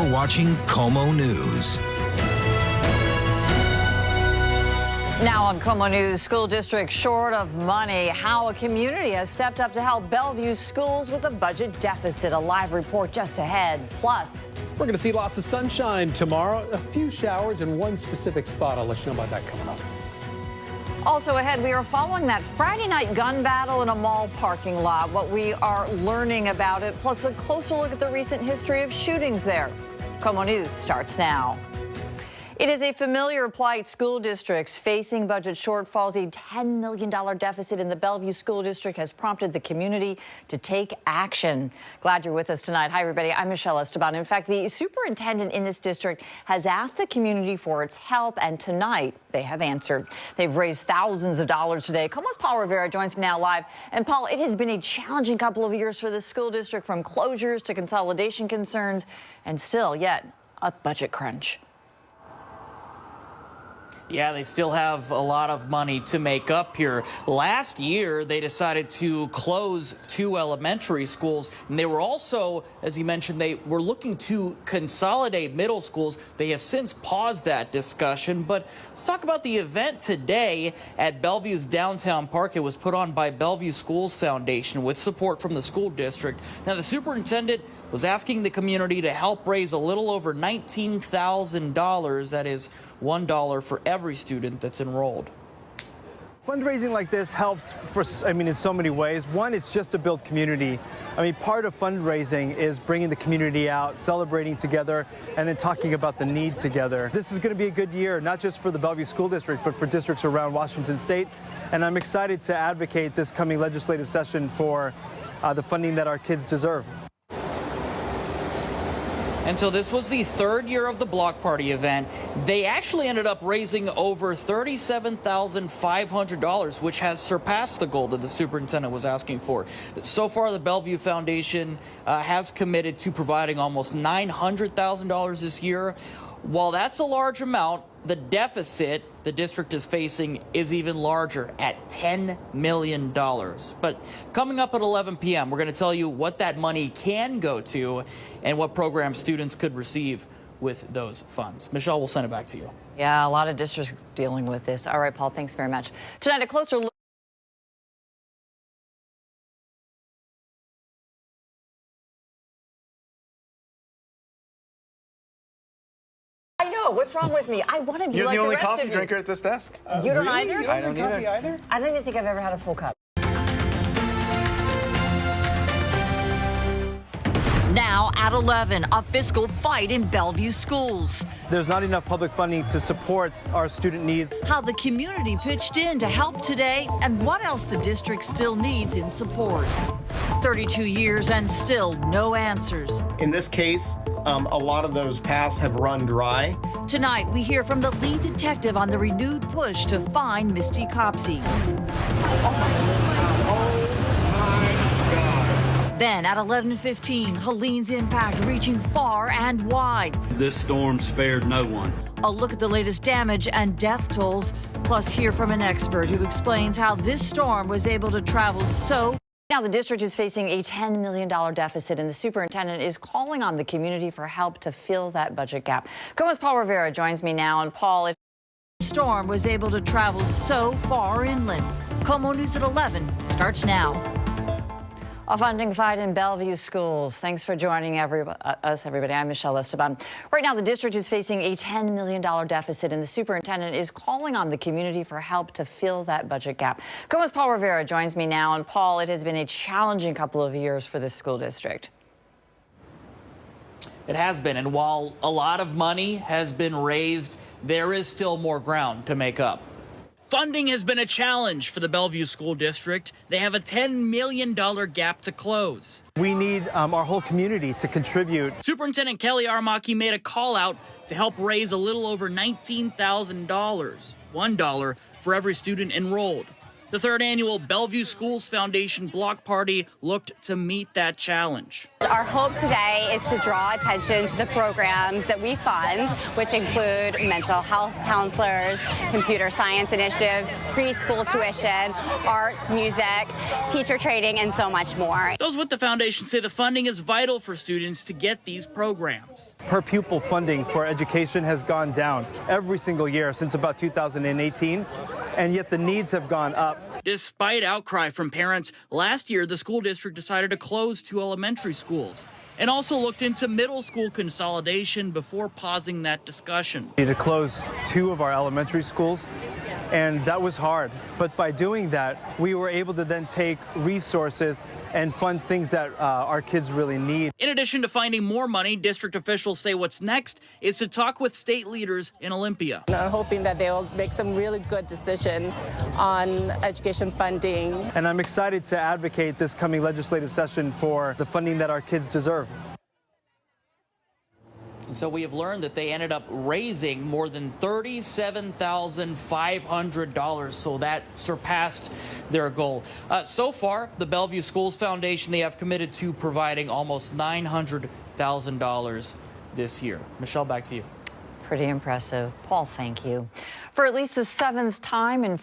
You're watching KOMO News. Now on KOMO News, school districts short of money. How a community has stepped up to help Bellevue schools with a budget deficit. A live report just ahead. Plus, we're going to see lots of sunshine tomorrow. A few showers in one specific spot. I'll let you know about that coming up. also ahead, we are following that Friday night gun battle in a mall parking lot. What we are learning about it, plus a closer look at the recent history of shootings there. KOMO News starts now. It is a familiar plight. School districts facing budget shortfalls. A $10 million deficit in the Bellevue School District has prompted the community to take action. Glad you're with us tonight. Hi, everybody. I'm Michelle Esteban. In fact, the superintendent in this district has asked the community for its help, and tonight they have answered. They've raised thousands of dollars today. KOMO's Paul Rivera joins me now live. And Paul, it has been a challenging couple of years for the school district, from closures to consolidation concerns, and still yet a budget crunch. Yeah, they still have a lot of money to make up here. Last year, they decided to close 2 elementary schools, and they were also, as you mentioned, they were looking to consolidate middle schools. They have since paused that discussion, but let's talk about the event today at Bellevue's downtown park. It was put on by Bellevue Schools Foundation with support from the school district. Now, the superintendent was asking the community to help raise a little over $19,000. That is $1 for every student that's enrolled. Fundraising like this helps in so many ways. One, it's just to build community. Part of fundraising is bringing the community out, celebrating together, and then talking about the need together. This is going to be a good year, not just for the Bellevue School District, but for districts around Washington State. And I'm excited to advocate this coming legislative session for the funding that our kids deserve. And so this was the 3rd year of the block party event. They actually ended up raising over $37,500, which has surpassed the goal that the superintendent was asking for. So far, the Bellevue Foundation has committed to providing almost $900,000 this year. While that's a large amount, the deficit the district is facing is even larger at $10 million. But coming up at 11 p.m., we're going to tell you what that money can go to and what programs students could receive with those funds. Michelle, we'll send it back to you. Yeah, a lot of districts dealing with this. All right, Paul, thanks very much. Tonight, a closer look. I know. What's wrong with me? I want to be You're like the only rest coffee of you. drinker at this desk. You don't Really? either? You I don't drink coffee either. I don't even think I've ever had a full cup. Now at 11, a fiscal fight in Bellevue schools. There's not enough public funding to support our student needs. How the community pitched in to help today, and what else the district still needs in support. 32 years and still no answers. In this case, a lot of those paths have run dry. Tonight, we hear from the lead detective on the renewed push to find Misty Copsey. Then at 11:15, Helene's impact reaching far and wide. This storm spared no one. A look at the latest damage and death tolls, plus hear from an expert who explains how this storm was able to travel so. Now the district is facing a $10 million deficit, and the superintendent is calling on the community for help to fill that budget gap. KOMO's Paul Rivera joins me now. And Paul, the storm was able to travel so far inland. KOMO News at 11 starts now. A funding fight in Bellevue schools. Thanks for joining us, everybody. I'm Michelle Esteban. Right now, the district is facing a $10 million deficit, and the superintendent is calling on the community for help to fill that budget gap. KOMO's Paul Rivera joins me now. And Paul, it has been a challenging couple of years for this school district. It has been, and while a lot of money has been raised, there is still more ground to make up. Funding has been a challenge for the Bellevue School District. They have a $10 million gap to close. We need our whole community to contribute. Superintendent Kelly Armaki made a call out to help raise a little over $19,000, $1 for every student enrolled. The third annual Bellevue Schools Foundation block party looked to meet that challenge. Our hope today is to draw attention to the programs that we fund, which include mental health counselors, computer science initiatives, preschool tuition, arts, music, teacher training, and so much more. Those with the foundation say the funding is vital for students to get these programs. Per pupil funding for education has gone down every single year since about 2018, and yet the needs have gone up. Despite outcry from parents, last year the school district decided to close 2 elementary schools and also looked into middle school consolidation before pausing that discussion. We had to close 2 of our elementary schools, and that was hard. But by doing that, we were able to then take resources and fund things that our kids really need. In addition to finding more money, district officials say what's next is to talk with state leaders in Olympia. I'm hoping that they'll make some really good decision on education funding. And I'm excited to advocate this coming legislative session for the funding that our kids deserve. So we have learned that they ended up raising more than $37,500, so that surpassed their goal. So far, the Bellevue Schools Foundation, they have committed to providing almost $900,000 this year. Michelle, back to you. Pretty impressive. Paul, thank you. For at least the 7th time in